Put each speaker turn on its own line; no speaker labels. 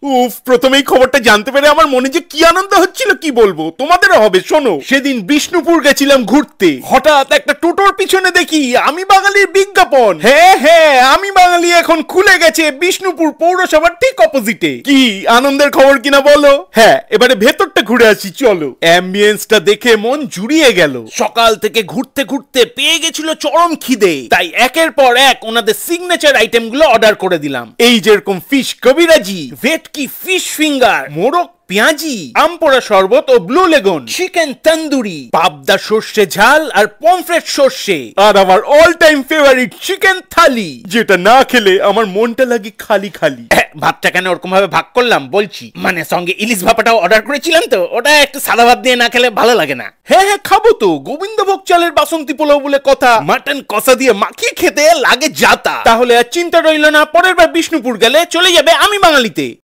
উফ, প্রথমেই খবরটা জানতে পেরে আমার মনে যে কি আনন্দ হচ্ছিল কি বলবো, তোমাদেরও হবে। শোনো, সেদিন বিষ্ণুপুর গেছিলাম ঘুরতে, হঠাৎ একটা টোটোর পিছনে দেখি আমি বাঙালির বিজ্ঞাপন। হ্যাঁ হ্যাঁ, আমি বাঙালি এখন খুলে গেছে বিষ্ণুপুর পৌরসভার ঠিক অপোজিটে। কি আনন্দের খবর কিনা বলো? হ্যাঁ, এবারে ভেতরটা ঘুরে আসি চলো। অ্যাম্বিয়েন্সটা দেখে মন জুড়িয়ে গেল। সকাল থেকে ঘুরতে ঘুরতে পেয়ে গেছিল চরম খিদে, তাই একের পর এক ওনাদের সিগনেচার আইটেম গুলো অর্ডার করে দিলাম। এই যেরকম ফিশ কবিরাজি, ভেটকি ফিশ ফিঙ্গার, মোরগ পেঁয়াজি, আমপোড়া শরবত ও ব্লু লেগুন, চিকেন তন্দুরি, পাবদা সর্ষে ঝাল আর পমফ্রেট সর্ষে, আর আমার অল টাইম ফেভারিট চিকেন থালি, যেটা না খেলে আমার মনটা লাগে খালি খালি। ভাতটা কেন ওরকম ভাবে ভাগ করলাম বলছি, মানে সঙ্গে ইলিশ ভাপাটাও অর্ডার করেছিলাম তো, ওটা একটু সাদা ভাত দিয়ে না খেলে ভালো লাগে না। হ্যাঁ হ্যাঁ, খাবো তো, গোবিন্দভোগ চালের বাসন্তী পোলাও বলে কথা, মাটন কষা দিয়ে মাখিয়ে খেতে লাগে জাতা। তাহলে আর চিন্তা রইল না, পরের বার বিষ্ণুপুর গেলে চলে যাবে আমি বাঙালিতে।